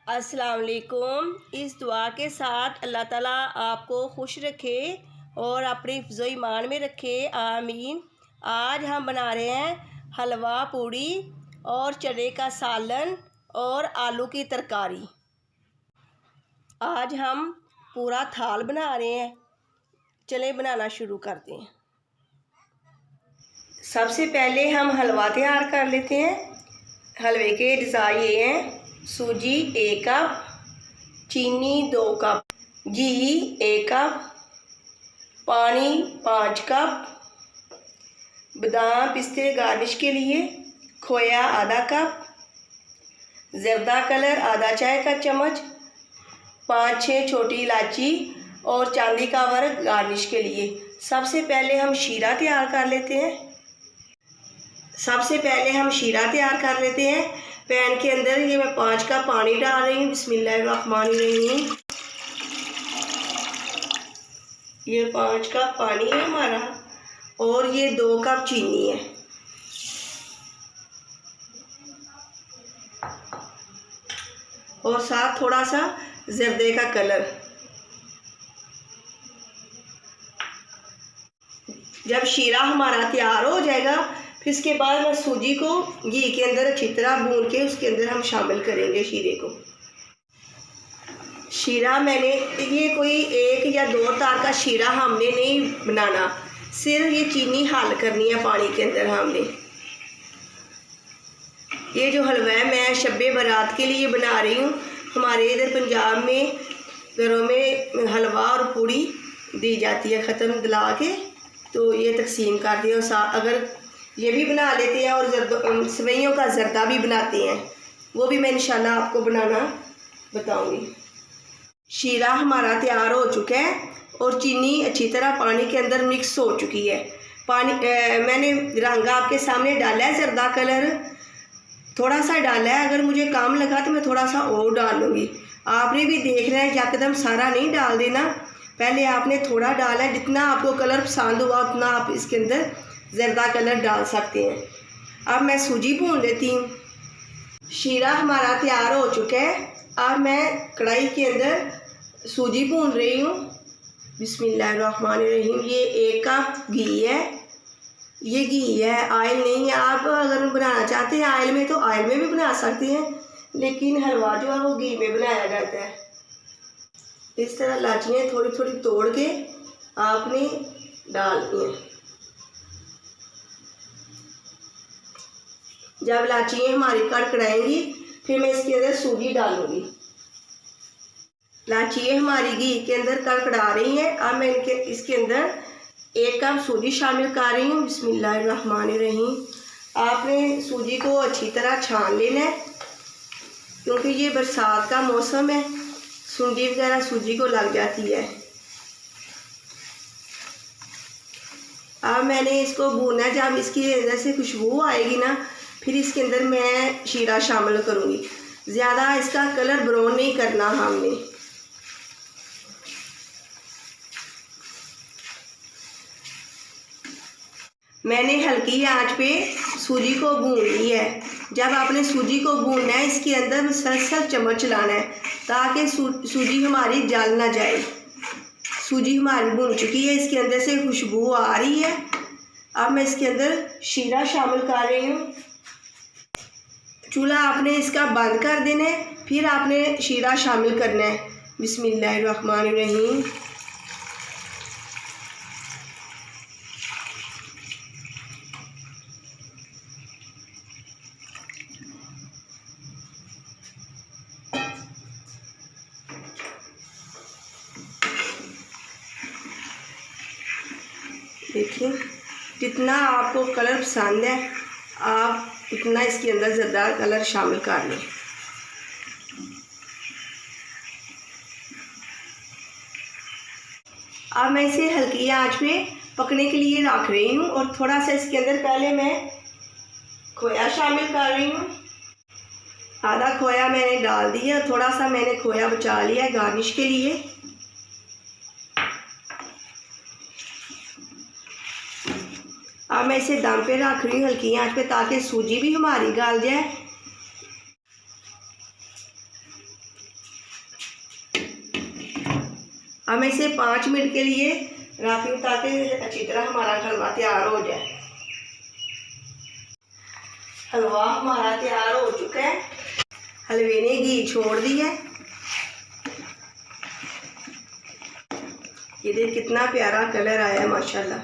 अस्सलाम वालेकुम। इस दुआ के साथ अल्लाह ताला आपको खुश रखे और अपने हिफ्ज़ो ईमान में रखे, आमीन। आज हम बना रहे हैं हलवा पूड़ी और चने का सालन और आलू की तरकारी। आज हम पूरा थाल बना रहे हैं। चले बनाना शुरू करते हैं। सबसे पहले हम हलवा तैयार कर लेते हैं। हलवे के अज्जा ये हैं: सूजी 1 कप, चीनी 2 कप, घी 1 कप, पानी 5 कप, बादाम पिस्ते गार्निश के लिए, खोया आधा कप, जर्दा कलर आधा चाय का चम्मच, 5-6 छोटी इलायची और चांदी का वर्क गार्निश के लिए। सबसे पहले हम शीरा तैयार कर लेते हैं। पैन के अंदर ये मैं 5 कप पानी डाल रही हूँ। बिस्मिल्लाहिर्रहमानिर्रहीम। ये 5 कप पानी है हमारा और ये 2 कप चीनी है। और साथ थोड़ा सा जर्दे का कलर। जब शीरा हमारा तैयार हो जाएगा, फिर इसके बाद मैं सूजी को घी के अंदर अच्छी तरह भून के उसके अंदर हम शामिल करेंगे शीरे को। शीरा मैंने ये कोई 1 या 2 तार का शीरा हमने नहीं बनाना, सिर्फ ये चीनी हल करनी है पानी के अंदर हमने। ये जो हलवा है मैं शब्बे बारात के लिए बना रही हूँ। हमारे इधर पंजाब में घरों में हलवा और पूड़ी दी जाती है, ख़त्म दिला के तो ये तकसीम करते हैं। और अगर ये भी बना लेते हैं और सेवइयों का जर्दा भी बनाते हैं, वो भी मैं इंशाल्लाह आपको बनाना बताऊंगी। शीरा हमारा तैयार हो चुका है और चीनी अच्छी तरह पानी के अंदर मिक्स हो चुकी है। मैंने रंग आपके सामने डाला है, जर्दा कलर थोड़ा सा डाला है। अगर मुझे काम लगा तो मैं थोड़ा सा और डाल लूँगी। आपने भी देखना है, यकदम सारा नहीं डाल देना, पहले आपने थोड़ा डाला है। जितना आपको कलर पसंद हुआ उतना आप इसके अंदर जर्दा कलर डाल सकते हैं। अब मैं सूजी भून लेती हूँ। शीरा हमारा तैयार हो चुका है। अब मैं कढ़ाई के अंदर सूजी भून रही हूँ। बिस्मिल्लाहिर्रहमानिर्रहीम। ये 1 कप घी है। ये घी है, ऑयल नहीं है। आप अगर बनाना चाहते हैं ऑयल में तो ऑयल में भी बना सकते हैं, लेकिन हलवा जो है वो घी में बनाया जाता है। इस तरह इलायचियाँ थोड़ी थोड़ी तोड़ के आपने डालनी है। जब इलायचियाँ हमारी कड़कड़ाएंगी फिर मैं इसके अंदर सूजी डालूंगी। इलायचियाँ हमारी घी के अंदर कड़कड़ा रही हैं। अब मैं इसके अंदर 1 कप सूजी शामिल कर रही हूँ। बिस्मिल्लाहिर्रहमानिर्रहीम। आपने सूजी को अच्छी तरह छान लेना है, क्योंकि ये बरसात का मौसम है, सुंडी वगैरह सूजी को लग जाती है। अब मैंने इसको भूना। जब इसकी अंदर से खुशबू आएगी ना, फिर इसके अंदर मैं शीरा शामिल करूँगी। ज़्यादा इसका कलर ब्राउन नहीं करना हमने। मैंने हल्की आंच पे सूजी को भून ली है। जब आपने सूजी को भूनना है, इसके अंदर मुसलसल चम्मच चलाना है ताकि सूजी हमारी जल ना जाए। सूजी हमारी भून चुकी है, इसके अंदर से खुशबू आ रही है। अब मैं इसके अंदर शीरा शामिल कर रही हूँ। चूल्हा आपने इसका बंद कर देना है, फिर आपने शीरा शामिल करना है। बिस्मिल्लाहिर्रहमानिर्रहीम। देखिए, जितना आपको कलर पसंद है आप उतना इसके अंदर ज़्यादा कलर शामिल कर लें। अब मैं इसे हल्की आंच पे पकने के लिए रख रही हूँ और थोड़ा सा इसके अंदर पहले मैं खोया शामिल कर रही हूँ। आधा खोया मैंने डाल दिया, थोड़ा सा मैंने खोया बचा लिया है गार्निश के लिए। अब मैं इसे दम पे रख रही हूँ हल्की आंच पे, ताकि सूजी भी हमारी गल जाए। अब मैं इसे 5 मिनट के लिए रखती हूँ ताकि अच्छी तरह हमारा हलवा तैयार हो जाए। हलवा हमारा तैयार हो चुका है। हलवे ने घी छोड़ दिया है। ये देख कितना प्यारा कलर आया है माशाल्लाह।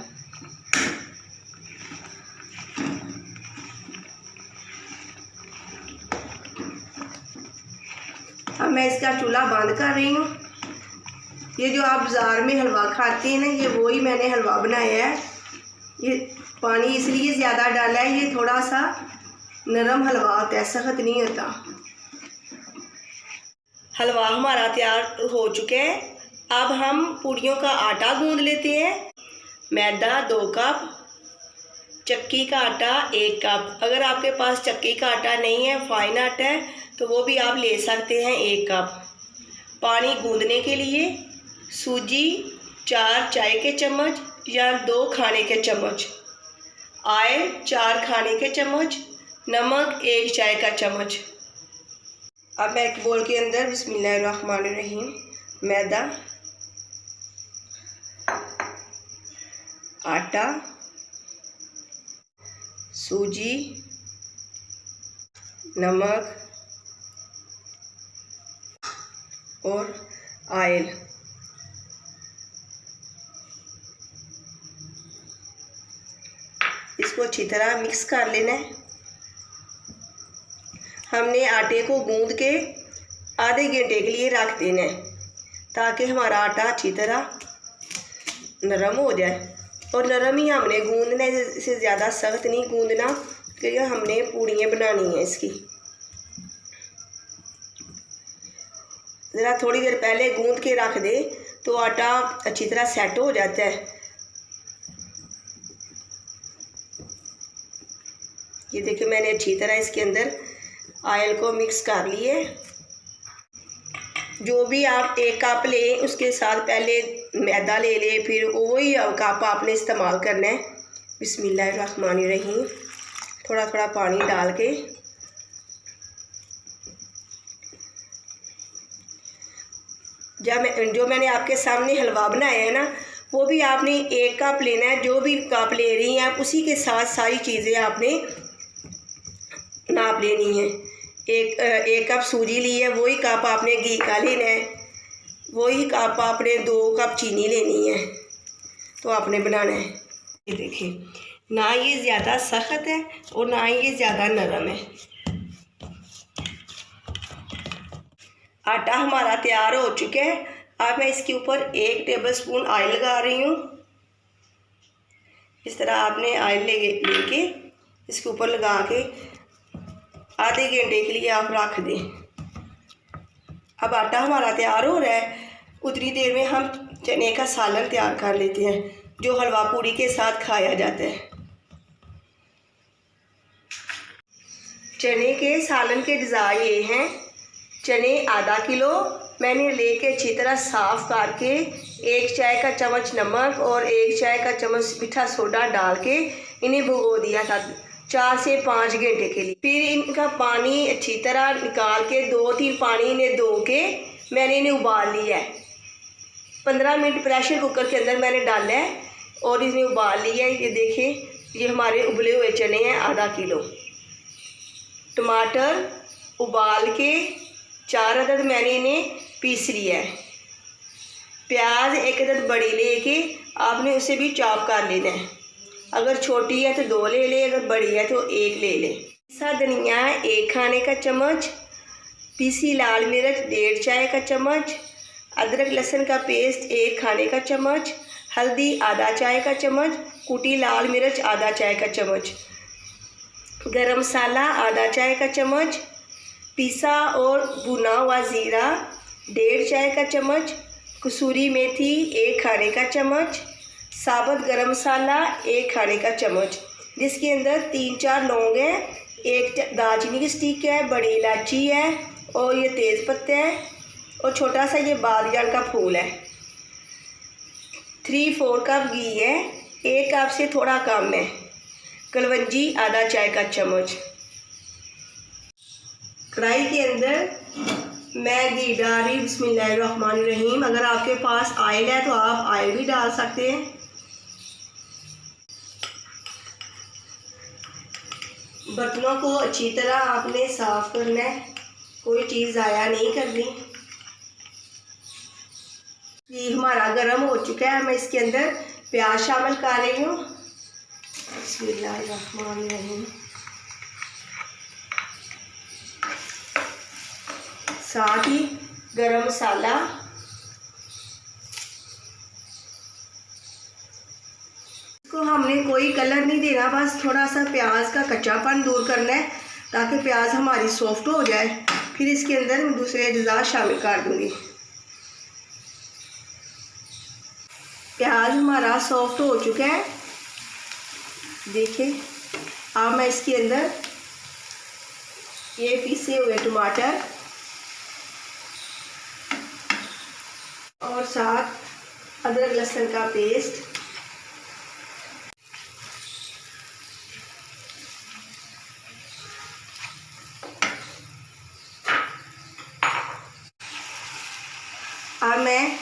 अब मैं इसका चूल्हा बंद कर रही हूँ। ये जो आप बाज़ार में हलवा खाते हैं ना, ये वही मैंने हलवा बनाया है। ये पानी इसलिए ज़्यादा डाला है, ये थोड़ा सा नरम हलवा होता है, सख्त नहीं होता। हलवा हमारा तैयार हो चुका है। अब हम पूड़ियों का आटा गूंद लेते हैं। मैदा 2 कप, चक्की का आटा 1 कप। अगर आपके पास चक्की का आटा नहीं है, फाइन आटा है, तो वो भी आप ले सकते हैं 1 कप। पानी गूंदने के लिए सूजी 4 चाय के चम्मच या 2 खाने के चम्मच, ऑयल 4 खाने के चम्मच, नमक 1 चाय का चम्मच। अब मैं एक बोल के अंदर बिस्मिल्लाहिर्रहमानिर्रहीम मैदा, आटा, सूजी, नमक और ऑयल इसको अच्छी तरह मिक्स कर लेना है। हमने आटे को गूंद के आधे घंटे के लिए रख देना है ताकि हमारा आटा अच्छी तरह नरम हो जाए। और नरम ही हमने गूंदना है, इससे ज़्यादा सख्त नहीं गूंदना, क्योंकि हमने पूड़ियाँ बनानी है इसकी। ज़रा थोड़ी देर पहले गूंद के रख दे तो आटा अच्छी तरह सेट हो जाता है। ये देखिए मैंने अच्छी तरह इसके अंदर ऑयल को मिक्स कर लिए। जो भी आप 1 कप लें उसके साथ पहले मैदा ले लें, फिर वही कप आपने इस्तेमाल करना है। बिस्मिल्लाहिर्रहमानिर्रहीम थोड़ा थोड़ा पानी डाल के जो मैंने आपके सामने हलवा बनाया है ना, वो भी आपने 1 कप लेना है। जो भी कप ले रही हैं आप उसी के साथ सारी चीज़ें आपने नाप लेनी है। एक कप सूजी ली है, वही कप आपने घी का लेना है, वही कप आपने 2 कप चीनी लेनी है, तो आपने बनाना है। ये देखिए ना ये ज़्यादा सख्त है और ना ये ज़्यादा नरम है। आटा हमारा तैयार हो चुका है। अब मैं इसके ऊपर 1 टेबलस्पून ऑयल लगा रही हूँ। इस तरह आपने ऑयल लेके इसके ऊपर लगा के आधे घंटे के लिए आप रख दें। अब आटा हमारा तैयार हो रहा है, उतनी देर में हम चने का सालन तैयार कर लेते हैं जो हलवा पूड़ी के साथ खाया जाता है। चने के सालन के अज्जा ये हैं। चने आधा किलो मैंने लेके अच्छी तरह साफ़ करके 1 चाय का चम्मच नमक और 1 चाय का चम्मच मीठा सोडा डाल के इन्हें भिगो दिया था 4 से 5 घंटे के लिए। फिर इनका पानी अच्छी तरह निकाल के 2-3 पानी इन्हें धो के मैंने इन्हें उबाल लिया है। 15 मिनट प्रेशर कुकर के अंदर मैंने डाला है और इन्हें उबाल लिया है। ये देखें ये हमारे उबले हुए चने हैं आधा किलो। टमाटर उबाल के 4 अदद मैंने इन्हें पीस लिया है। प्याज 1 अदद बड़ी लेके आपने उसे भी चॉप कर लेना है। अगर छोटी है तो 2 ले ले, अगर बड़ी है तो 1 ले ले। पिसा धनिया 1 खाने का चम्मच, पीसी लाल मिर्च 1.5 चाय का चम्मच, अदरक लहसुन का पेस्ट 1 खाने का चम्मच, हल्दी आधा चाय का चम्मच, कुटी लाल मिर्च आधा चाय का चम्मच, गरम मसाला आधा चाय का चम्मच, पिसा और भुना हुआ ज़ीरा 1.5 चाय का चम्मच, कसूरी मेथी 1 खाने का चम्मच, साबुत गरम मसाला 1 खाने का चम्मच, जिसके अंदर 3-4 लौंग हैं, 1 दालचीनी की स्टिक है, बड़ी इलायची है और ये तेज़ पत्ता है और छोटा सा ये बादीरान का फूल है। 3-4 कप घी है, 1 कप से थोड़ा कम है। कलवंजी आधा चाय का चम्मच। कढ़ाई के अंदर मैं घी डाल रही हूँ। बिस्मिल्लाहिर्रहमानिर्रहीम। अगर आपके पास ऑयल है तो आप ऑयल भी डाल सकते हैं। बर्तनों को अच्छी तरह आपने साफ़ करना है, कोई चीज़ ज़ाया नहीं करनी। ये हमारा गरम हो चुका है, मैं इसके अंदर प्याज शामिल कर रही हूँ। बिस्मिल्लाहिर्रहमानिर्रहीम। साथ ही गरम मसाला, इसको हमने कोई कलर नहीं देना, बस थोड़ा सा प्याज का कच्चापन दूर करना है ताकि प्याज हमारी सॉफ्ट हो जाए। फिर इसके अंदर मैं दूसरे अज्जा शामिल कर दूँगी। प्याज हमारा सॉफ्ट हो चुका है, देखिए। अब मैं इसके अंदर ये पीसे हुए टमाटर और साथ अदरक लहसुन का पेस्ट, अब मैं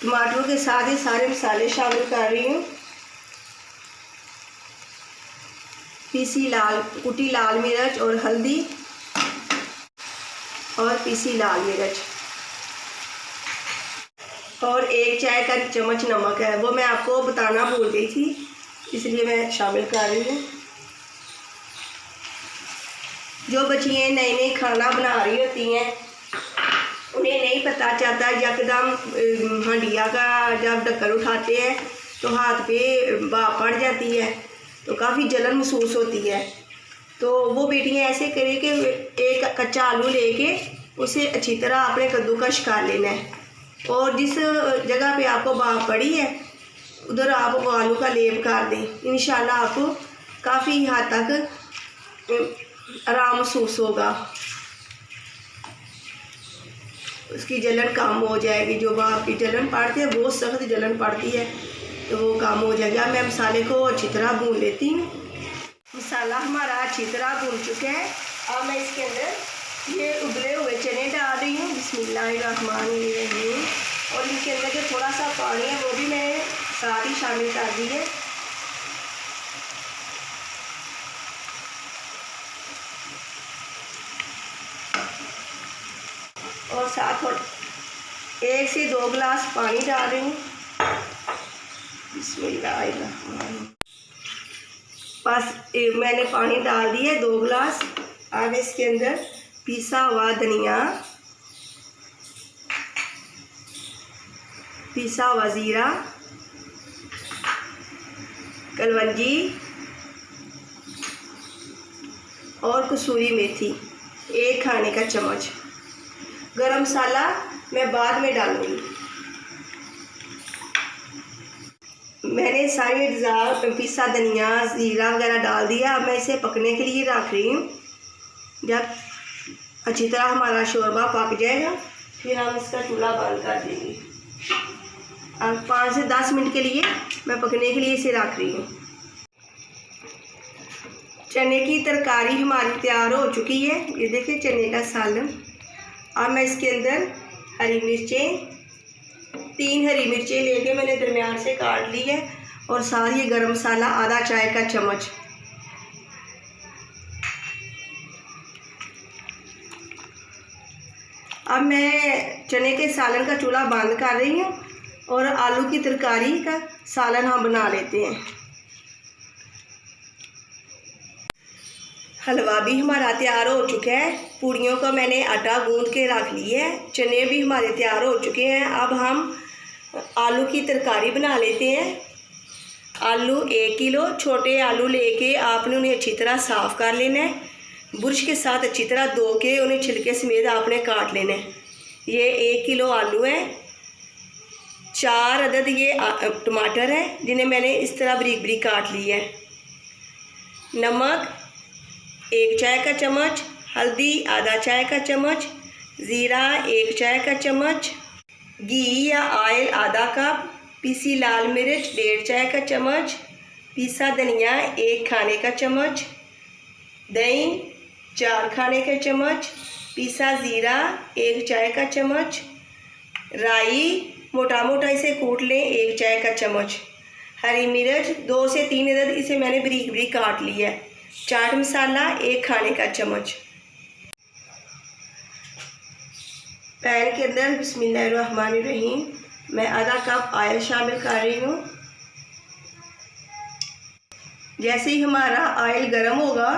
टमाटरों के साथ ही सारे मसाले शामिल कर रही हूँ। कुटी लाल मिर्च और हल्दी और पीसी लाल मिर्च और 1 चाय का चम्मच नमक है, वो मैं आपको बताना भूल गई थी, इसलिए मैं शामिल कर रही हूँ। जो बच्चियाँ नई नई खाना बना रही होती हैं, उन्हें नहीं पता चलता, यकदम हंडिया का जब ढक्कन उठाते हैं तो हाथ पे भाप पड़ जाती है, तो काफ़ी जलन महसूस होती है। तो वो बेटियां ऐसे करें कि एक कच्चा आलू लेके उसे अच्छी तरह आपने कद्दूकश कर लेना है, और जिस जगह पे आपको भाप पड़ी है उधर आप वो आलू का लेप कर दें। इंशाल्लाह आपको काफ़ी हद तक आराम महसूस होगा, उसकी जलन कम हो जाएगी। जो भाप की जलन पड़ती है, बहुत सख्त जलन पड़ती है, तो वो कम हो जाएगा। मैं मसाले को अच्छी तरह भून लेती हूँ। मसाला हमारा अच्छी तरह भून चुका है। अब मैं इसके अंदर ये उबले हुए चने डाल रही हूँ। बिस्मिल्लाहिर्रहमानिर्रहीम। और इनके अंदर जो थोड़ा सा पानी है वो भी मैंने साथ ही शामिल कर दी है। और साथ 1 से 2 गिलास पानी डाल रही हूँ। बिस्मिल्लाहिर्रहमानिर्रहीम। बस मैंने पानी डाल दिया 2 गिलास। अब इसके अंदर पिसा हुआ धनिया, पिसा हुआ ज़ीरा, कलवंजी और कसूरी मेथी 1 खाने का चम्मच। गरम मसाला मैं बाद में डालूंगी। मैंने सारी अज्जा पिसा धनिया ज़ीरा वगैरह डाल दिया। अब मैं इसे पकने के लिए रख रही हूँ। जब अच्छी तरह हमारा शोरबा पक जाएगा फिर हम इसका चूल्हा बंद कर देंगे। अब 5 से 10 मिनट के लिए मैं पकने के लिए इसे रख रही हूँ। चने की तरकारी हमारी तैयार हो चुकी है। ये देखिए चने का सालन। अब मैं इसके अंदर हरी मिर्चें 3 हरी मिर्चें लेके मैंने दरमियान से काट ली है, और साथ ये गरम मसाला आधा चाय का चम्मच। अब मैं चने के सालन का चूल्हा बंद कर रही हूँ और आलू की तरकारी का सालन हम बना लेते हैं। हलवा भी हमारा तैयार हो चुका है। पूड़ियों का मैंने आटा गूंद के रख लिया है। चने भी हमारे तैयार हो चुके हैं। अब हम आलू की तरकारी बना लेते हैं। आलू 1 किलो, छोटे आलू लेके आपने उन्हें अच्छी तरह साफ़ कर लेना है। बुरश के साथ अच्छी तरह धो के उन्हें छिलके समेत आपने काट लेना है। ये 1 किलो आलू है। 4 अदद ये टमाटर है जिन्हें मैंने इस तरह बारीक बारीक काट लिया है। नमक 1 चाय का चम्मच, हल्दी आधा चाय का चम्मच, ज़ीरा 1 चाय का चम्मच, घी या ऑयल आधा कप, पीसी लाल मिर्च 1.5 चाय का चम्मच, पीसा धनिया 1 खाने का चम्मच, दही 4 खाने का चम्मच, पिसा ज़ीरा 1 चाय का चम्मच, राई मोटा मोटा इसे कूट लें 1 चाय का चम्मच, हरी मिर्च 2 से 3 अदद इसे मैंने बारीक बारीक काट लिया है, चाट मसाला 1 खाने का चम्मच। पैन के अंदर बिस्मिल्लाहिर्रहमानिर्रहीम मैं आधा कप ऑयल शामिल कर रही हूँ। जैसे ही हमारा ऑयल गर्म होगा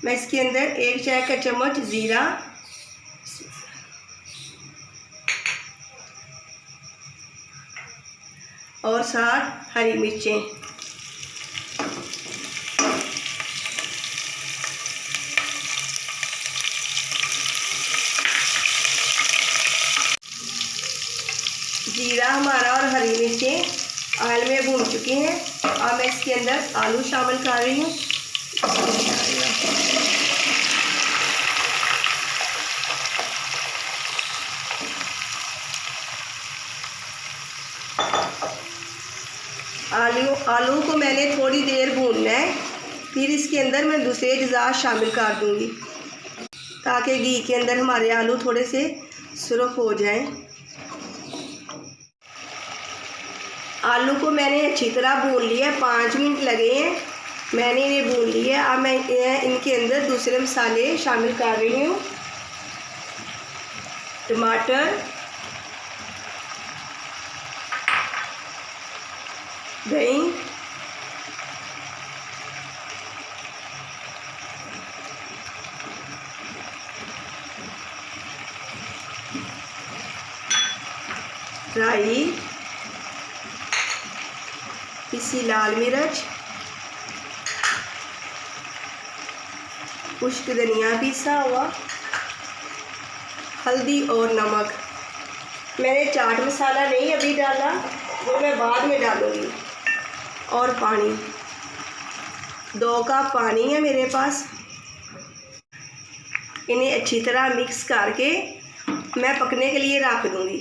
मैं इसके अंदर 1 चाय का चम्मच ज़ीरा, और साथ हरी मिर्चें, जीरा हमारा और हरी मिर्चें ऑयल में भून चुकी हैं। अब मैं इसके अंदर आलू शामिल कर रही हूँ। आलू को मैंने थोड़ी देर भूनना है, फिर इसके अंदर मैं दूसरे अज़ा शामिल कर दूंगी ताकि घी के अंदर हमारे आलू थोड़े से सुरख हो जाएं। आलू को मैंने अच्छी तरह भून लिया, 5 मिनट लगे हैं मैंने इन्हें भून लिया। अब मैं इनके अंदर दूसरे मसाले शामिल कर रही हूँ। टमाटर, दही, राई, पिसी लाल मिर्च, खुश्क धनिया पिसा हुआ, हल्दी और नमक। मैंने चाट मसाला नहीं अभी डाला, वो मैं बाद में डालूँगी। और पानी, 2 कप पानी है मेरे पास। इन्हें अच्छी तरह मिक्स करके मैं पकने के लिए रख दूँगी।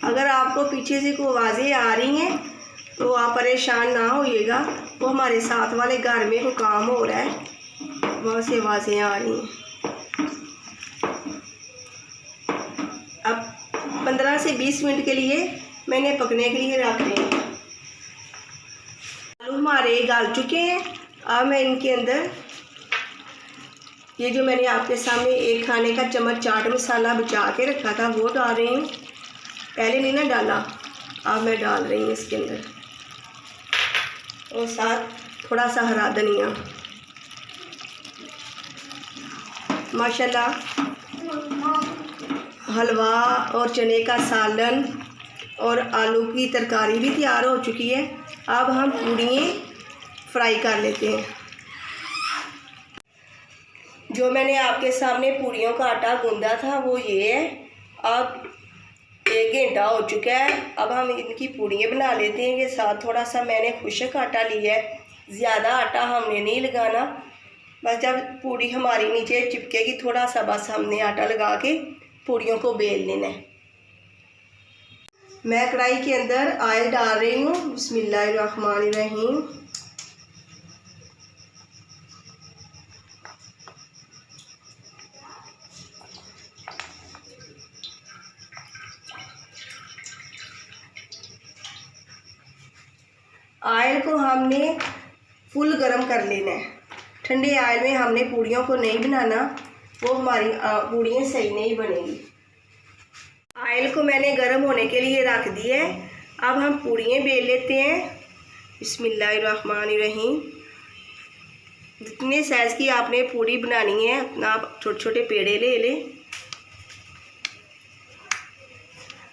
अगर आपको पीछे से कोई आवाज़ें आ रही हैं तो आप परेशान ना होइएगा, वो हमारे साथ वाले घर में कोई काम हो रहा है, वहाँ से आवाज़ें आ रही हैं। अब 15 से 20 मिनट के लिए मैंने पकने के लिए रख दिए। आलू हमारे गल चुके हैं। अब मैं इनके अंदर ये जो मैंने आपके सामने 1 खाने का चम्मच चाट मसाला बचा के रखा था वो डाल रही हूँ। पहले नहीं ना डाला, अब मैं डाल रही हूँ इसके अंदर, और साथ थोड़ा सा हरा धनिया। माशाल्लाह हलवा और चने का सालन और आलू की तरकारी भी तैयार हो चुकी है। अब हम पूड़ियाँ फ्राई कर लेते हैं। जो मैंने आपके सामने पूड़ियों का आटा गूंदा था वो ये है। अब 1 घंटा हो चुका है। अब हम इनकी पूड़ियाँ बना लेते हैं। ये साथ थोड़ा सा मैंने खुश्क आटा लिया है, ज़्यादा आटा हमने नहीं लगाना। बस जब पूड़ी हमारी नीचे चिपकेगी थोड़ा सा बस हमने आटा लगा के पूड़ियों को बेल लेना है। मैं कढ़ाई के अंदर ऑयल डाल रही हूँ। बिस्मिल्लाहिर्रहमानिर्रहीम। ऑयल को हमने फुल गरम कर लेना है। ठंडे ऑयल में हमने पूड़ियों को नहीं बनाना, वो हमारी पूड़ियाँ सही नहीं बनेगी। ऑयल को मैंने गरम होने के लिए रख दिया है। अब हम पूड़ियाँ बेल लेते हैं। बिस्मिल्लाहिर्रहमानिर्रहीम। जितने साइज़ की आपने पूड़ी बनानी है उतना आप छोटे छोटे पेड़े ले लें।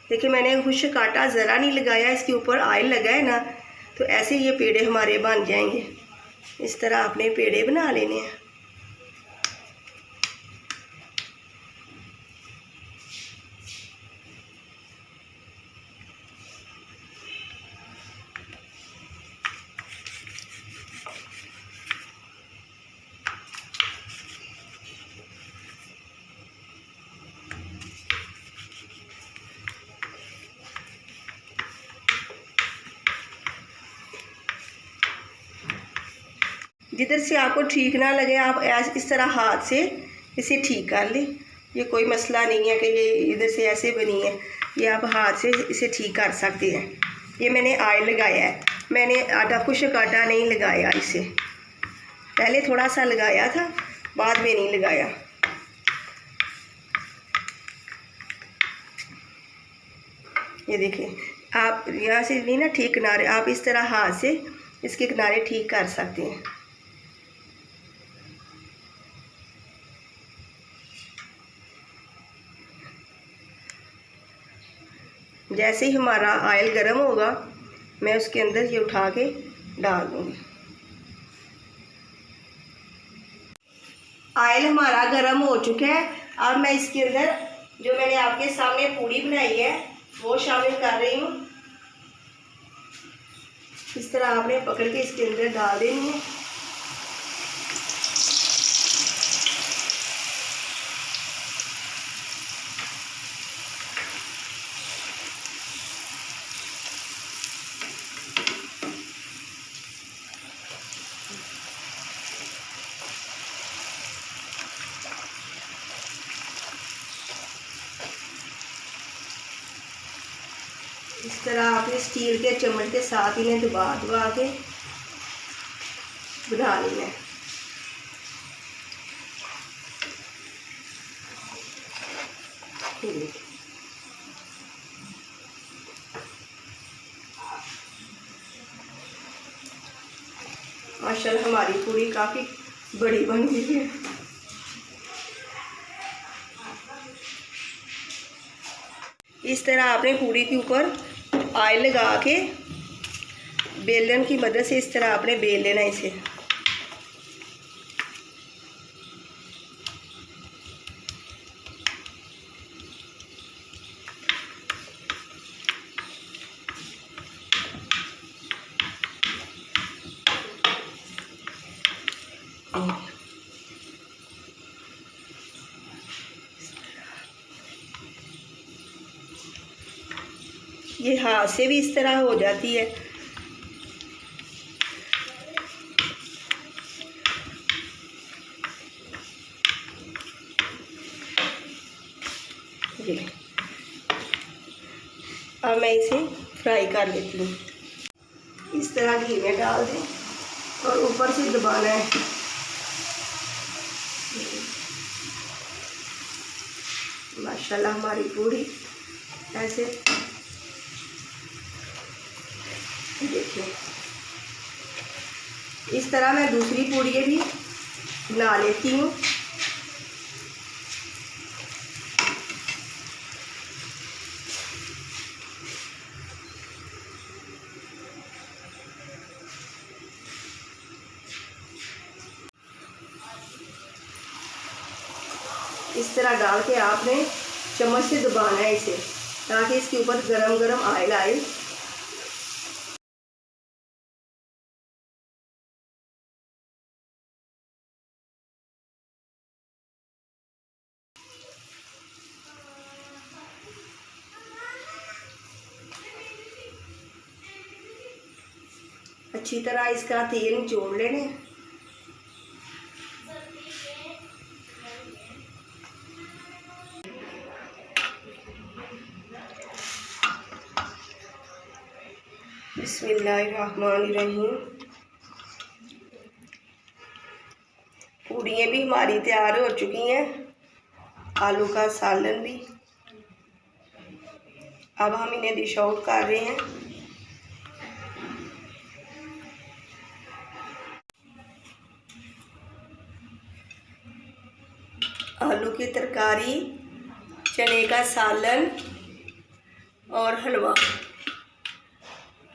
देखिए मैंने खुश्क आटा ज़रा नहीं लगाया, इसके ऊपर ऑयल लगा है ना, तो ऐसे ये पेड़े हमारे बन जाएंगे। इस तरह आपने पेड़े बना लेने हैं। जिधर से आपको ठीक ना लगे आप इस तरह हाथ से इसे ठीक कर लें। ये कोई मसला नहीं है कि ये इधर से ऐसे बनी है, ये आप हाथ से इसे ठीक कर सकते हैं। ये मैंने ऑयल लगाया है, मैंने आटा खुश्क आटा नहीं लगाया, इसे पहले थोड़ा सा लगाया था, बाद में नहीं लगाया। ये देखिए, आप यहाँ से नहीं ना ठीक किनारे, आप इस तरह हाथ से इसके किनारे ठीक कर सकते हैं। जैसे ही हमारा ऑयल गर्म होगा मैं उसके अंदर ये उठा के डाल दूँगी। ऑयल हमारा गर्म हो चुका है। अब मैं इसके अंदर जो मैंने आपके सामने पूड़ी बनाई है वो शामिल कर रही हूँ। इस तरह आपने पकड़ के इसके अंदर डाल देनी है। इस तरह आपने स्टील के चम्मच के साथ इन्हें दबा के बना लेना है। माशाल्लाह हमारी पूरी काफ़ी बड़ी बन गई है। इस तरह आपने पूरी के ऊपर ऑयल लगा के बेलन की मदद से इस तरह आपने बेल लेना इसे। ये हाथ से भी इस तरह हो जाती है। अब मैं इसे फ्राई कर लेती हूँ। इस तरह घी में डाल दें और ऊपर से दबाना है। माशाल्लाह हमारी पूरी ऐसे देखिए, इस तरह मैं दूसरी पूड़ी भी बना लेती हूँ। इस तरह डाल के आपने चम्मच से दबाना है इसे, ताकि इसके ऊपर गरम गरम ऑयल आए। अच्छी तरह इसका तेल निचोड़ लेने। बिस्मिल्लाहिर्रहमानिर्रहीम। पूड़ियाँ भी हमारी तैयार हो चुकी हैं, आलू का सालन भी। अब हम इन्हें डिश आउट कर रहे हैं। आलू की तरकारी, चने का सालन और हलवा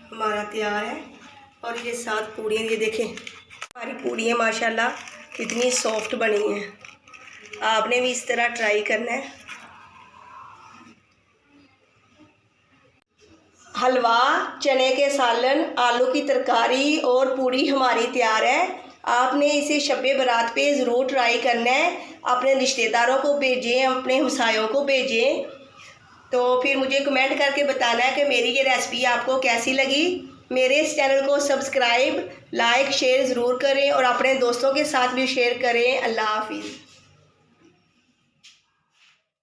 हमारा तैयार है। और ये 7 पूड़ियाँ, ये देखें हमारी पूड़ियाँ माशाल्लाह कितनी सॉफ्ट बनी हैं। आपने भी इस तरह ट्राई करना है। हलवा, चने के सालन, आलू की तरकारी और पूड़ी हमारी तैयार है। आपने इसे शब्बे बारात पे ज़रूर ट्राई करना है। अपने रिश्तेदारों को भेजें, अपने हमसायों को भेजें। तो फिर मुझे कमेंट करके बताना है कि मेरी ये रेसिपी आपको कैसी लगी। मेरे इस चैनल को सब्सक्राइब, लाइक, शेयर ज़रूर करें और अपने दोस्तों के साथ भी शेयर करें। अल्लाह हाफिज़।